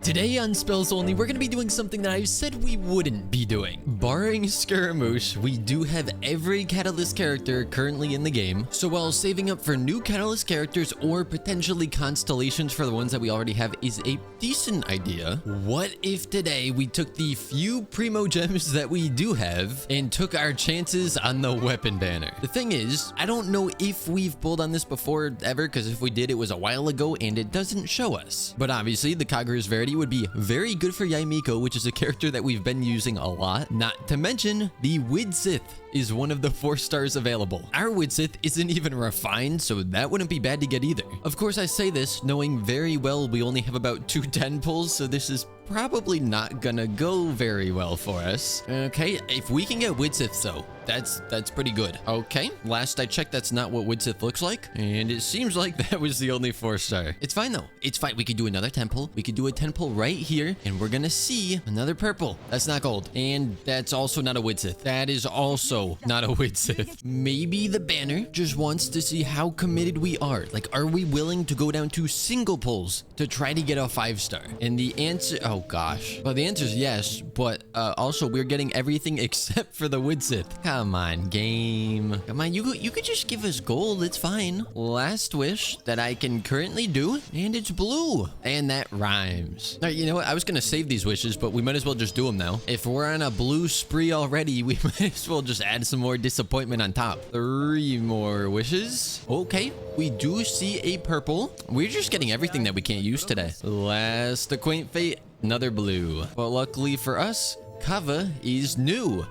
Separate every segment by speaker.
Speaker 1: Today on Spells Only, we're going to be doing something that I said we wouldn't be doing. Barring Scaramouche, we do have every Catalyst character currently in the game. So while saving up for new Catalyst characters or potentially constellations for the ones that we already have is a decent idea, what if today we took the few Primo Gems that we do have and took our chances on the weapon banner? The thing is, I don't know if we've pulled on this before ever, because if we did, it was a while ago and it doesn't show us. But obviously, the Kagura's Verity would be very good for Yae Miko, which is a character that we've been using a lot. Not to mention, the Widsith is one of the 4 stars available. Our Widsith isn't even refined, so that wouldn't be bad to get either. Of course, I say this knowing very well we only have about 2 10 pulls, so this is probably not gonna go very well for us. Okay, if we can get Widsith though, that's pretty good. Okay, last I checked, that's not what Widsith looks like, and it seems like that was the only 4 star. It's fine though. It's fine. We could do another 10 pull. We could do a 10 pull right here, and we're gonna see another purple. That's not gold, and that's also not a Widsith. That is also not a Widsith. Maybe the banner just wants to see how committed we are. Like, are we willing to go down to single pulls to try to get a 5 star? And the answer, oh gosh. Well, the answer is yes, but also we're getting everything except for the Widsith. Come on, game. Come on, you could just give us gold. It's fine. Last wish that I can currently do, and it's blue. And that rhymes. All right, you know what? I was gonna save these wishes, but we might as well just do them now. If we're on a blue spree already, we might as well just add some more disappointment on top. 3 more wishes. Okay, we do see a purple. We're just getting everything that we can't use today. Last Quaint Fate, another blue. But luckily for us, Kava is new.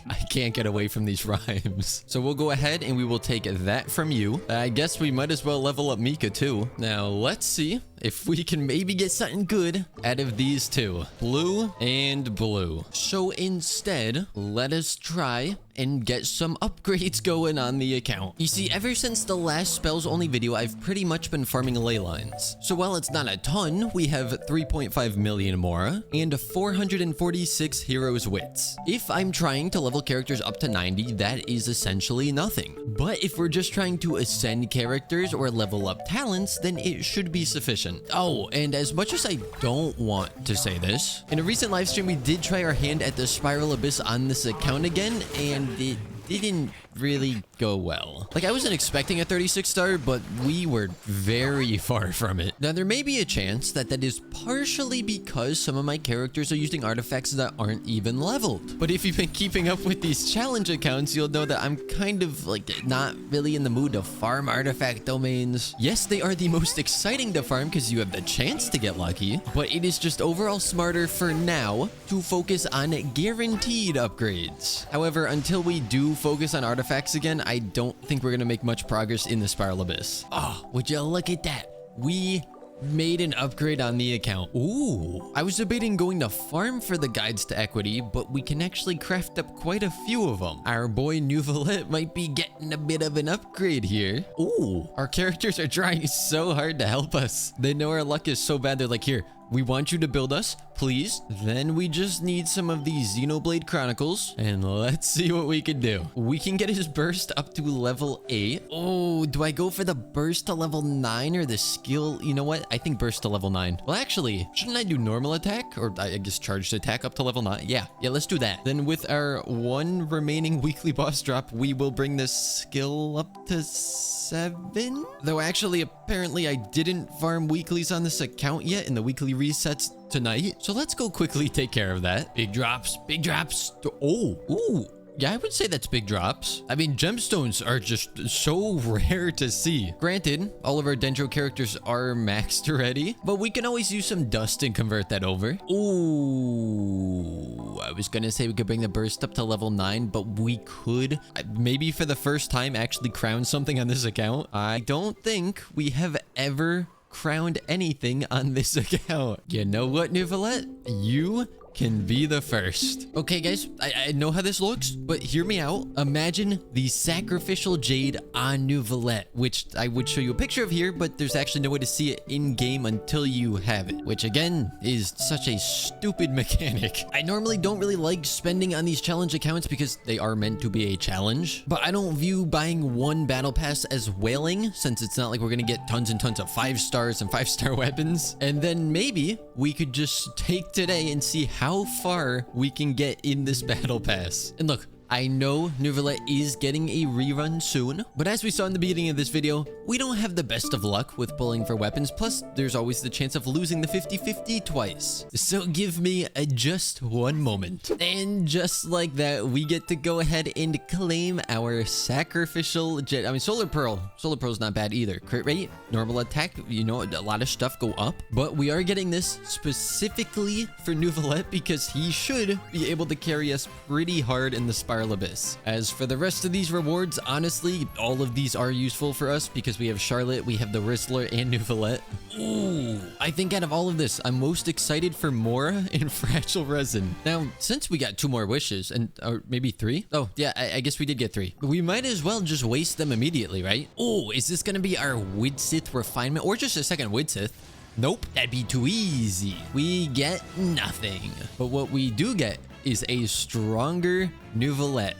Speaker 1: I can't get away from these rhymes. So we'll go ahead and we will take that from you. I guess we might as well level up Mika too. Now let's see if we can maybe get something good out of these 2. Blue and blue. So instead, let us try and get some upgrades going on the account. You see, ever since the last Spells Only video, I've pretty much been farming ley lines. So while it's not a ton, we have 3.5 million Mora and 446 Heroes Wits. If I'm trying to level characters up to 90, that is essentially nothing. But if we're just trying to ascend characters or level up talents, then it should be sufficient. Oh, and as much as I don't want to say this, in a recent live stream, we did try our hand at the Spiral Abyss on this account again, and it didn't really go well. Like, I wasn't expecting a 36 star, but we were very far from it. Now, there may be a chance that that is partially because some of my characters are using artifacts that aren't even leveled. But if you've been keeping up with these challenge accounts, you'll know that I'm kind of like not really in the mood to farm artifact domains. Yes, they are the most exciting to farm because you have the chance to get lucky, but it is just overall smarter for now to focus on guaranteed upgrades. However, until we do focus on artifacts again, I don't think we're gonna make much progress in the Spiral Abyss. Oh, would you look at that? We made an upgrade on the account. Ooh, I was debating going to farm for the guides to equity, but we can actually craft up quite a few of them. Our boy Neuvillette might be getting a bit of an upgrade here. Ooh, our characters are trying so hard to help us. They know our luck is so bad, they're like, here, we want you to build us, please. Then we just need some of these Xenoblade Chronicles, and let's see what we can do. We can get his burst up to level 8. Oh, do I go for the burst to level 9 or the skill? You know what? I think burst to level 9. Well, actually, shouldn't I do normal attack? Or I guess charged attack up to level 9? Yeah, let's do that. Then with our 1 remaining weekly boss drop, we will bring this skill up to 7. Though actually, apparently I didn't farm weeklies on this account yet, and the weekly resets tonight. So let's go quickly take care of that. Big drops, big drops. Oh, ooh. Yeah, I would say that's big drops. I mean, gemstones are just so rare to see. Granted, all of our Dendro characters are maxed already, but we can always use some dust and convert that over. Ooh, I was gonna say we could bring the burst up to level 9, but we could maybe for the first time actually crown something on this account. I don't think we have ever crowned anything on this account. You know what, Neuvillette? You can be the first. Okay, guys, I know how this looks, but hear me out. Imagine the sacrificial jade on Neuvillette, which I would show you a picture of here, but there's actually no way to see it in game until you have it, which again is such a stupid mechanic. I normally don't really like spending on these challenge accounts because they are meant to be a challenge, but I don't view buying one battle pass as whaling, since it's not like we're gonna get tons and tons of 5 stars and 5-star weapons. And then maybe we could just take today and see how far we can get in this battle pass. And look, I know Neuvillette is getting a rerun soon, but as we saw in the beginning of this video, we don't have the best of luck with pulling for weapons, plus there's always the chance of losing the 50-50 twice. So give me just one moment. And just like that, we get to go ahead and claim our sacrificial jet. I mean, Solar Pearl. Solar Pearl's not bad either. Crit rate, normal attack, you know, a lot of stuff go up, but we are getting this specifically for Neuvillette because he should be able to carry us pretty hard in the Spiral Abyss. As for the rest of these rewards, honestly, all of these are useful for us because we have Charlotte, we have the Rizzler, and Neuvillette. Ooh, I think out of all of this, I'm most excited for Mora and Fragile Resin. Now, since we got 2 more wishes, and or maybe 3? Oh, yeah, I guess we did get 3. We might as well just waste them immediately, right? Oh, is this gonna be our Widsith refinement, or just a second Widsith? Nope, that'd be too easy. We get nothing. But what we do get is a stronger Neuvillette,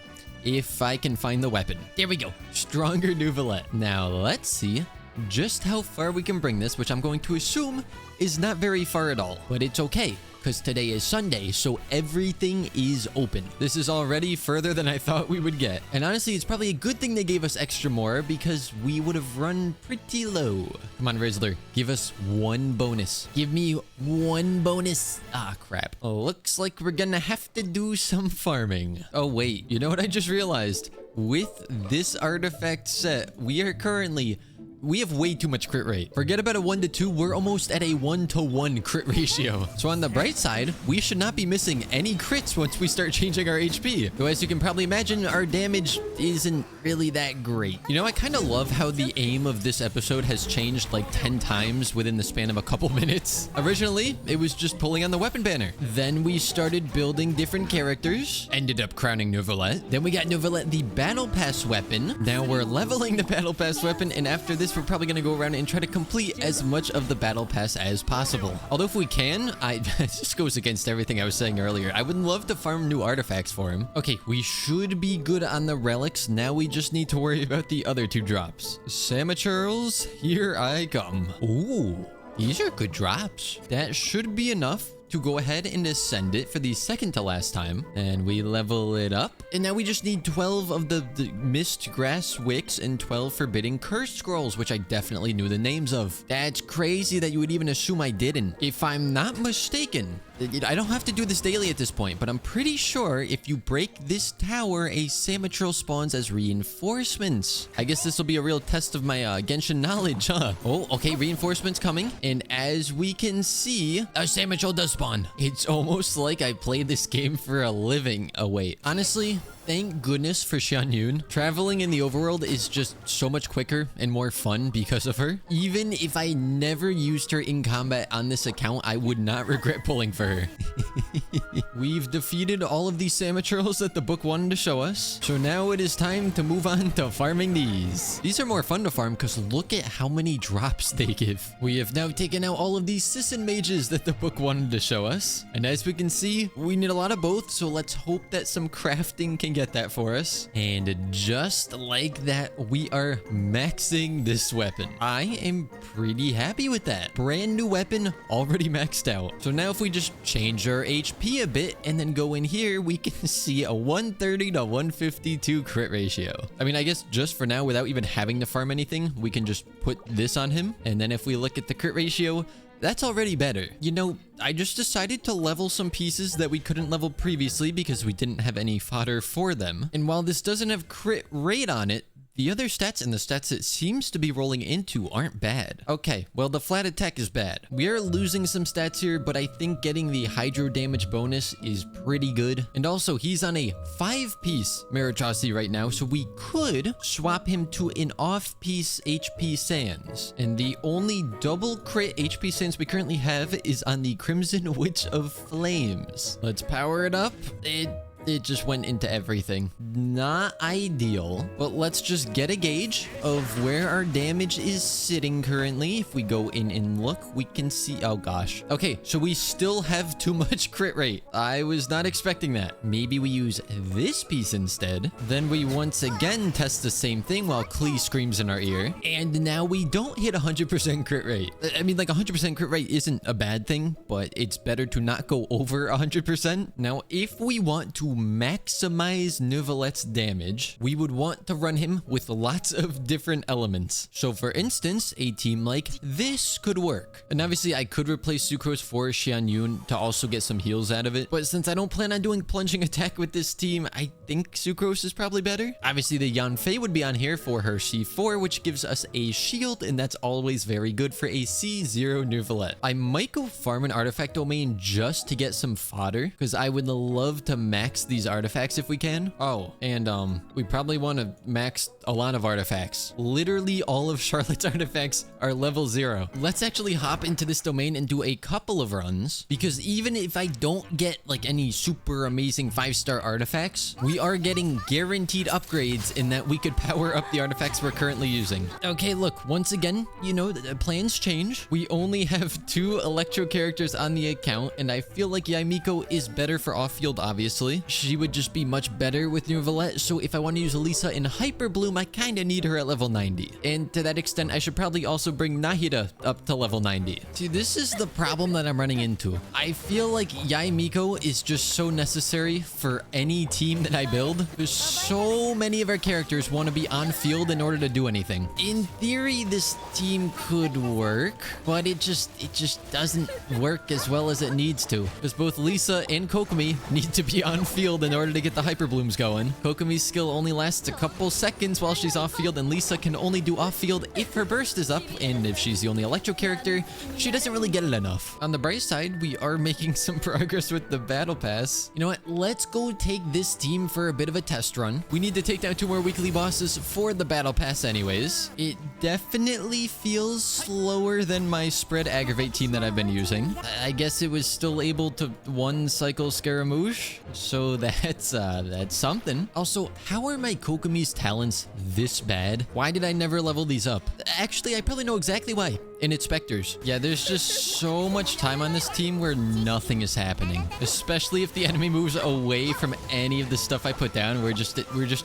Speaker 1: if I can find the weapon. There we go. Stronger Neuvillette. Now, let's see just how far we can bring this, which I'm going to assume is not very far at all. But it's okay, because today is Sunday, so everything is open. This is already further than I thought we would get. And honestly, it's probably a good thing they gave us extra more, because we would have run pretty low. Come on, Rizzler, give us 1 bonus. Give me 1 bonus. Ah, crap. Oh, looks like we're gonna have to do some farming. Oh, wait, you know what I just realized? With this artifact set, we have way too much crit rate. Forget about a 1-2, we're almost at a 1-to-1 crit ratio. So on the bright side, we should not be missing any crits once we start changing our HP. Though as you can probably imagine, our damage isn't really that great. You know, I kind of love how the aim of this episode has changed like 10 times within the span of a couple minutes. Originally, it was just pulling on the weapon banner. Then we started building different characters, ended up crowning Neuvillette. Then we got Neuvillette the Battle Pass weapon. Now we're leveling the Battle Pass weapon, and after this, we're probably going to go around and try to complete as much of the battle pass as possible. Although if we can, this just goes against everything I was saying earlier. I would love to farm new artifacts for him. Okay, we should be good on the relics. Now we just need to worry about the other 2 drops. Samachurls, here I come. Ooh, these are good drops. That should be enough to go ahead and ascend it for the second to last time. And we level it up. And now we just need 12 of the Mist Grass Wicks and 12 Forbidden Curse Scrolls, which I definitely knew the names of. That's crazy that you would even assume I didn't. If I'm not mistaken, I don't have to do this daily at this point, but I'm pretty sure if you break this tower, a Samachurl spawns as reinforcements. I guess this will be a real test of my Genshin knowledge, huh? Oh, okay, reinforcements coming. And as we can see, a Samachurl does spawn. It's almost like I play this game for a living. Oh, wait. Honestly, thank goodness for Xianyun. Traveling in the overworld is just so much quicker and more fun because of her. Even if I never used her in combat on this account, I would not regret pulling for her. We've defeated all of these Samachurls that the book wanted to show us. So now it is time to move on to farming these. These are more fun to farm because look at how many drops they give. We have now taken out all of these Sisson mages that the book wanted to show us. And as we can see, we need a lot of both. So let's hope that some crafting can get that for us. And just like that, we are maxing this weapon. I am pretty happy with that. Brand new weapon, already maxed out. So now if we just change our HP a bit and then go in here, we can see a 130 to 152 crit ratio. I mean, I guess just for now, without even having to farm anything, we can just put this on him. And then if we look at the crit ratio, that's already better. You know, I just decided to level some pieces that we couldn't level previously because we didn't have any fodder for them. And while this doesn't have crit rate on it, The other stats and the stats it seems to be rolling into aren't bad. Okay, well, the flat attack is bad. We are losing some stats here, but I think getting the hydro damage bonus is pretty good. And also, he's on a 5-piece Maritrosity right now, so we could swap him to an off-piece HP Sans. And the only double crit HP Sans we currently have is on the Crimson Witch of Flames. Let's power it up. It just went into everything. Not ideal, but let's just get a gauge of where our damage is sitting currently. If we go in and look, we can see, oh gosh. Okay, so we still have too much crit rate. I was not expecting that. Maybe we use this piece instead. Then we once again test the same thing while Klee screams in our ear. And now we don't hit 100% crit rate. I mean, like 100% crit rate isn't a bad thing, but it's better to not go over 100%. Now, if we want to maximize Neuvillette's damage, we would want to run him with lots of different elements. So for instance, a team like this could work. And obviously I could replace Sucrose for Xianyun to also get some heals out of it. But since I don't plan on doing plunging attack with this team, I think Sucrose is probably better. Obviously the Yanfei would be on here for her C4, which gives us a shield, and that's always very good for a C0 Neuvillette. I might go farm an artifact domain just to get some fodder, because I would love to max these artifacts if we can. Oh, and we probably want to max a lot of artifacts. Literally all of Charlotte's artifacts are level 0. Let's actually hop into this domain and do a couple of runs, because even if I don't get like any super amazing 5-star artifacts, we are getting guaranteed upgrades in that we could power up the artifacts we're currently using. Okay, look, once again, you know, the plans change. We only have 2 electro characters on the account, and I feel like Yae Miko is better for off-field, obviously. She would just be much better with Neuvillette, so if I want to use Lisa in Hyper Bloom, I kind of need her at level 90. And to that extent, I should probably also bring Nahida up to level 90. See, this is the problem that I'm running into. I feel like Yae Miko is just so necessary for any team that I build. There's so many of our characters want to be on field in order to do anything. In theory, this team could work, but it just doesn't work as well as it needs to, because both Lisa and Kokomi need to be on field in order to get the hyper blooms going. Kokomi's skill only lasts a couple seconds while she's off field, and Lisa can only do off field if her burst is up, and if she's the only electro character, she doesn't really get it enough. On the bright side, we are making some progress with the battle pass. You know what? Let's go take this team for a bit of a test run. We need to take down 2 more weekly bosses for the battle pass anyways. It definitely feels slower than my spread aggravate team that I've been using. I guess it was still able to 1 cycle Scaramouche, so that's something. Also, how are my Kokomi's talents this bad? Why did I never level these up? Actually, I probably know exactly why. And it's Spectres. Yeah, there's just so much time on this team where nothing is happening. Especially if the enemy moves away from any of the stuff I put down, we're just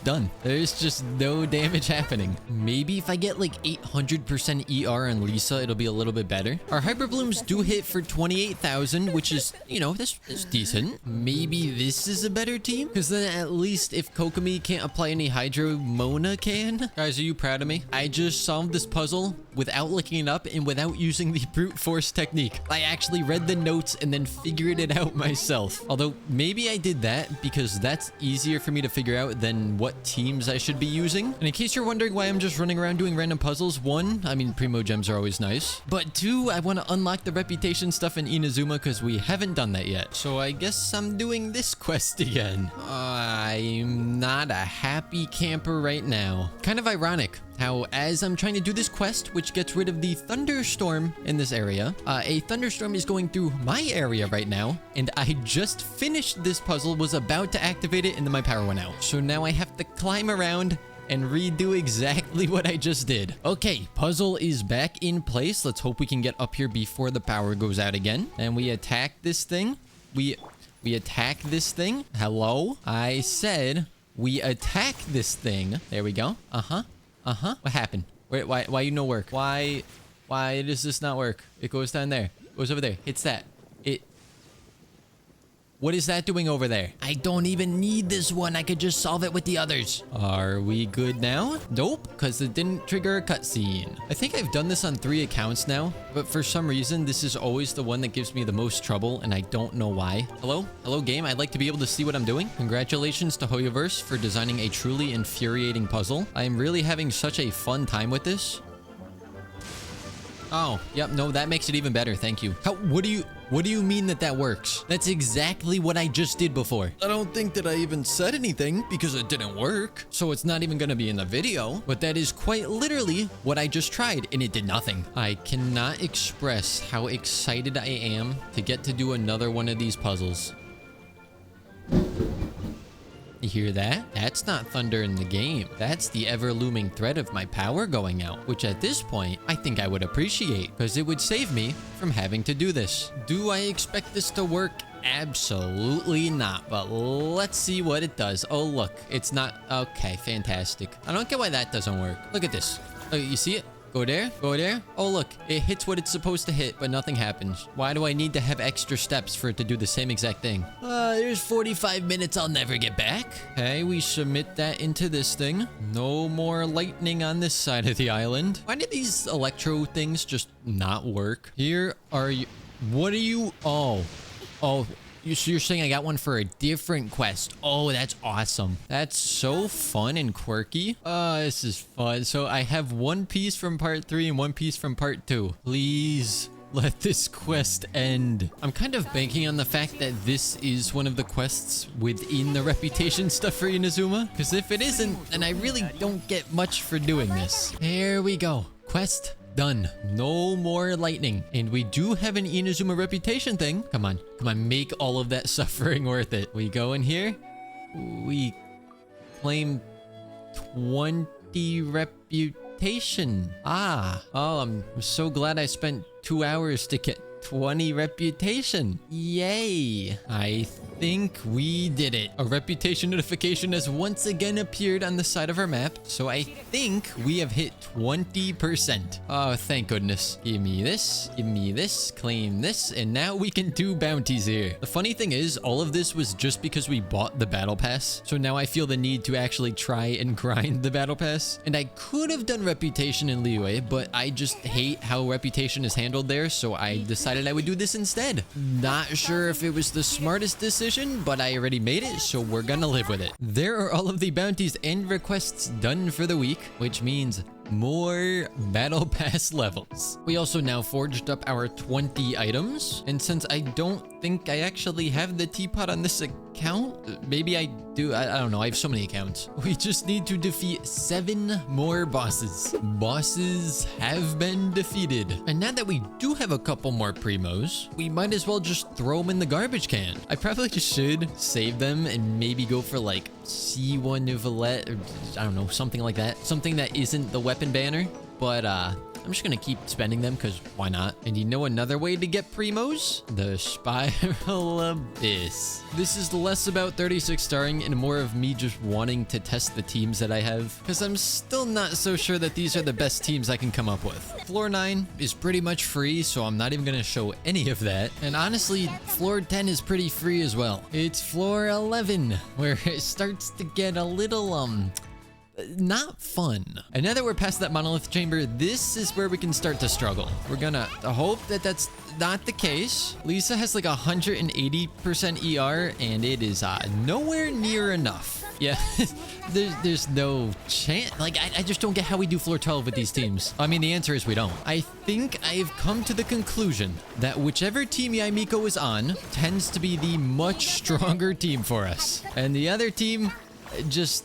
Speaker 1: done. There's just no damage happening. Maybe if I get like 800% ER on Lisa, it'll be a little bit better. Our Hyper Blooms do hit for 28,000, which is, you know, that's decent. Maybe this is a better team? Because then at least if Kokomi can't apply any Hydro, Mona can. Guys, are you proud of me? I just solved this puzzle without looking it up and without using the brute force technique. I actually read the notes and then figured it out myself. Although maybe I did that because that's easier for me to figure out than what teams I should be using. And in case you're wondering why I'm just running around doing random puzzles, 1, I mean, Primo Gems are always nice. But 2, I want to unlock the reputation stuff in Inazuma because we haven't done that yet. So I guess I'm doing this quest again. I'm not a happy camper right now. Kind of ironic how as I'm trying to do this quest, which gets rid of the thunderstorm in this area, a thunderstorm is going through my area right now, and I just finished this puzzle, was about to activate it, and then my power went out. So now I have to climb around and redo exactly what I just did. Okay, puzzle is back in place. Let's hope we can get up here before the power goes out again. And we attack this thing. We attack this thing. Hello? I said we attack this thing. There we go. What happened? Wait, why you no work? Why does this not work? It goes down there. It goes over there. Hits that. What is that doing over there? I don't even need this one. I could just solve it with the others. Are we good now? Nope, because it didn't trigger a cutscene. I think I've done this on 3 accounts now, but for some reason, this is always the one that gives me the most trouble, and I don't know why. Hello? Hello, game? I'd like to be able to see what I'm doing. Congratulations to Hoyoverse for designing a truly infuriating puzzle. I am really having such a fun time with this. Oh, yep, no, that makes it even better, thank you. What do you mean that works? That's exactly what I just did before. I don't think that I even said anything because it didn't work. So it's not even gonna be in the video, but that is quite literally what I just tried and it did nothing. I cannot express how excited I am to get to do another one of these puzzles. You hear that? That's not thunder in the game. That's the ever-looming threat of my power going out, which at this point, I think I would appreciate, because it would save me from having to do this. Do I expect this to work? Absolutely not, but let's see what it does. Oh, look, it's not... Okay, fantastic. I don't get why that doesn't work. Look at this. Oh, you see it? Go there, go there. Oh, look, it hits what it's supposed to hit, but nothing happens. Why do I need to have extra steps for it to do the same exact thing? There's 45 minutes I'll never get back. Okay, we submit that into this thing. No more lightning on this side of the island. Why did these electro things just not work? Here are you. What are you? Oh, so you're saying I got one for a different quest. Oh, that's awesome. That's so fun and quirky. This is fun. So I have one piece from part 3 and one piece from part 2. Please let this quest end. I'm kind of banking on the fact that this is one of the quests within the reputation stuff for Inazuma. Because if it isn't, then I really don't get much for doing this. There we go. Quest done. No more lightning. And we do have an Inazuma reputation thing. Come on. Come on. Make all of that suffering worth it. We go in here. We claim 20 reputation. Oh, I'm so glad I spent 2 hours to get 20 reputation. Yay. I think we did it. A reputation notification has once again appeared on the side of our map. So I think we have hit 20%. Oh, thank goodness. Give me this. Give me this. Claim this. And now we can do bounties here. The funny thing is, all of this was just because we bought the battle pass. So now I feel the need to actually try and grind the battle pass. And I could have done reputation in Liyue, but I just hate how reputation is handled there. So I decided I would do this instead. Not sure if it was the smartest decision, but I already made it, so we're gonna live with it. There are all of the bounties and requests done for the week, which means more battle pass levels. We also now forged up our 20 items, and since I don't think I actually have the teapot on this account, maybe I do, I don't know, I have so many accounts. We just need to defeat 7 more bosses. Bosses have been defeated. And now that we do have a couple more primos, we might as well just throw them in the garbage can. I probably just should save them and maybe go for like C1 Neuvillette, or I don't know, something like that. Something that isn't the weapon banner, but I'm just gonna keep spending them because why not? And you know another way to get primos? The Spiral Abyss. This is less about 36 starring and more of me just wanting to test the teams that I have, because I'm still not so sure that these are the best teams I can come up with. Floor 9 is pretty much free, so I'm not even gonna show any of that. And honestly, floor 10 is pretty free as well. It's floor 11 where it starts to get a little not fun. And now that we're past that monolith chamber, this is where we can start to struggle. We're gonna hope that that's not the case. Lisa has like 180% ER, and it is nowhere near enough. Yeah, there's no chance. Like, I just don't get how we do floor 12 with these teams. I mean, the answer is we don't. I think I've come to the conclusion that whichever team Yae Miko is on tends to be the much stronger team for us. And the other team it just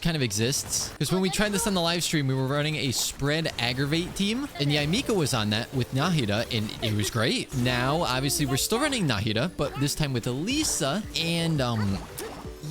Speaker 1: kind of exists. Because when we tried this on the live stream, we were running a spread aggravate team, and Yae Miko was on that with Nahida, and it was great. Now, obviously, we're still running Nahida, but this time with Elisa, and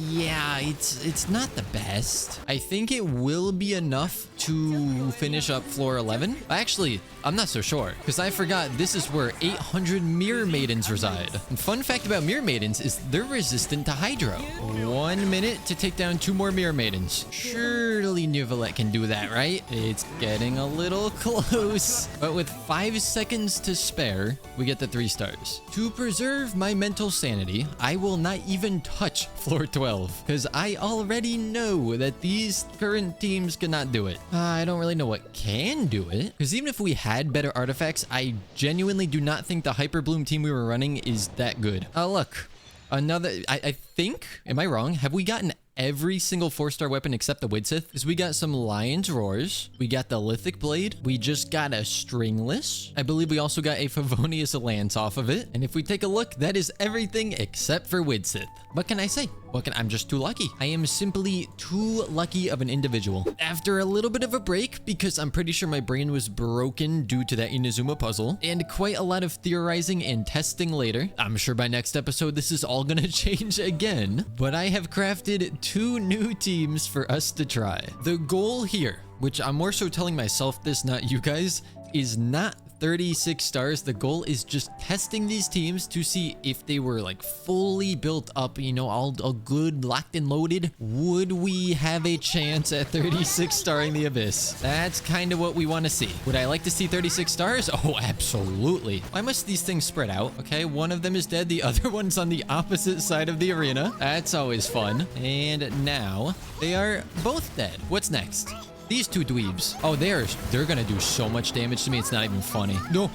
Speaker 1: yeah, it's not the best. I think it will be enough to finish up floor 11. Actually, I'm not so sure, because I forgot this is where 800 Mirror Maidens reside. And fun fact about Mirror Maidens is they're resistant to Hydro. 1 minute to take down 2 more Mirror Maidens. Surely surely Neuvillette can do that, right? It's getting a little close. But with 5 seconds to spare, we get the 3 stars. To preserve my mental sanity, I will not even touch floor 12 because I already know that these current teams cannot do it. I don't really know what can do it because even if we had better artifacts, I genuinely do not think the Hyper Bloom team we were running is that good. Look, another, I think, am I wrong? Have we gotten every single 4-star weapon except the Widsith? Because we got some Lion's Roars. We got the Lithic Blade. We just got a Stringless. I believe we also got a Favonius Lance off of it. And if we take a look, that is everything except for Widsith. What can I say? I'm just too lucky. I am simply too lucky of an individual. After a little bit of a break, because I'm pretty sure my brain was broken due to that Inazuma puzzle, and quite a lot of theorizing and testing later, I'm sure by next episode this is all gonna change again, but I have crafted 2 new teams for us to try. The goal here, which I'm more so telling myself this, not you guys, is not 36 stars. The goal is just testing these teams to see if they were like fully built up, you know, all good, locked and loaded. Would we have a chance at 36 starring the Abyss? That's kind of what we want to see. Would I like to see 36 stars? Oh, absolutely. Why must these things spread out? Okay, one of them is dead. The other one's on the opposite side of the arena. That's always fun. And now they are both dead. What's next? These 2 dweebs. Oh, they're gonna do so much damage to me. It's not even funny. No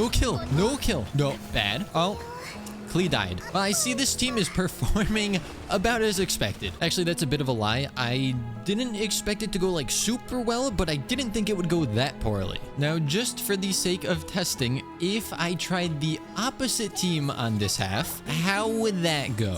Speaker 1: kill. No, bad. Oh, Klee died. Well, I see this team is performing about as expected. Actually, that's a bit of a lie. I didn't expect it to go like super well, but I didn't think it would go that poorly. Now, just for the sake of testing, if I tried the opposite team on this half, how would that go?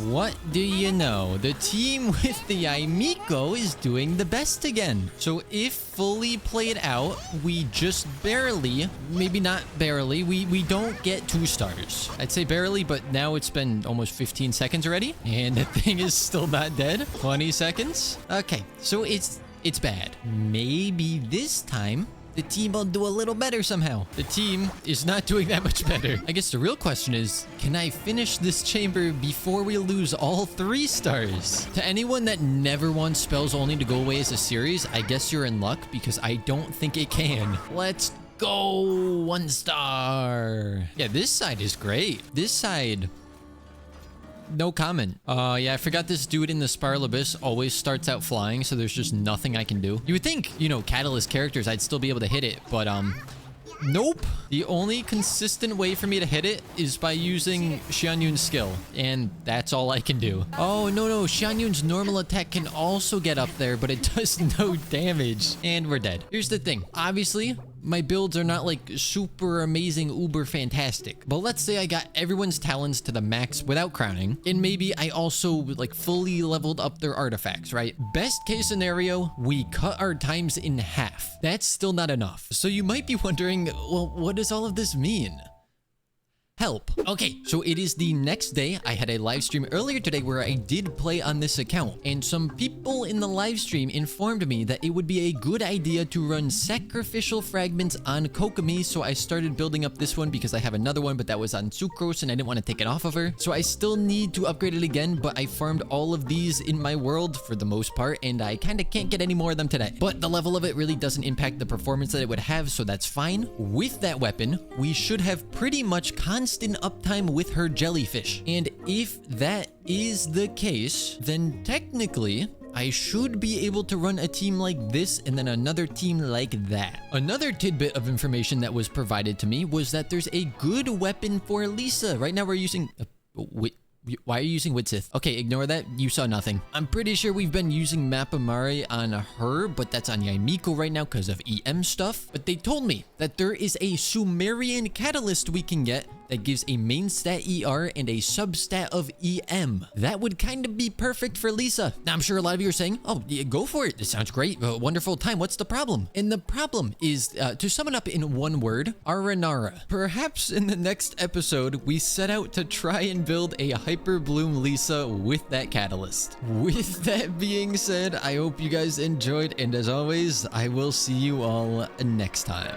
Speaker 1: What do you know? The team with the Yae Miko is doing the best again. So if fully played out, we just barely, maybe not barely, we don't get 2 stars. I'd say barely, but now it's been almost 15 seconds already, and the thing is still not dead. 20 seconds. Okay, so it's bad. Maybe this time the team will do a little better somehow. The team is not doing that much better. I guess the real question is, can I finish this chamber before we lose all 3 stars? To anyone that never wants spells only to go away as a series, I guess you're in luck because I don't think it can. Let's go. 1 star. Yeah, this side is great. This side, no comment. Yeah, I forgot this dude in the Spiral Abyss always starts out flying, so there's just nothing I can do. You would think, you know, Catalyst characters, I'd still be able to hit it, but nope. The only consistent way for me to hit it is by using Xianyun's skill, and that's all I can do. Oh, no, Xianyun's normal attack can also get up there, but it does no damage, and we're dead. Here's the thing. Obviously, my builds are not like super amazing, uber fantastic, but let's say I got everyone's talents to the max without crowning, and maybe I also like fully leveled up their artifacts, right? Best case scenario, we cut our times in half. That's still not enough. So you might be wondering, well, what does all of this mean? Help. Okay, so it is the next day. I had a live stream earlier today where I did play on this account, and some people in the live stream informed me that it would be a good idea to run sacrificial fragments on Kokomi, so I started building up this one because I have another one, but that was on Sucrose and I didn't want to take it off of her. So I still need to upgrade it again, but I farmed all of these in my world for the most part, and I kind of can't get any more of them today. But the level of it really doesn't impact the performance that it would have, so that's fine. With that weapon, we should have pretty much constant uptime with her jellyfish. And if that is the case, then technically I should be able to run a team like this and then another team like that. Another tidbit of information that was provided to me was that there's a good weapon for Lisa. Right now we're using... Why are you using Widsith? Okay, ignore that. You saw nothing. I'm pretty sure we've been using Mapamari on her, but that's on Yae Miko right now because of EM stuff. But they told me that there is a Sumerian catalyst we can get that gives a main stat ER and a substat of EM. That would kind of be perfect for Lisa. Now, I'm sure a lot of you are saying, oh, yeah, go for it. This sounds great. Wonderful time. What's the problem? And the problem is, to sum it up in one word, Aranara. Perhaps in the next episode, we set out to try and build a Hyper Bloom Lisa with that catalyst. With that being said, I hope you guys enjoyed, and as always, I will see you all next time.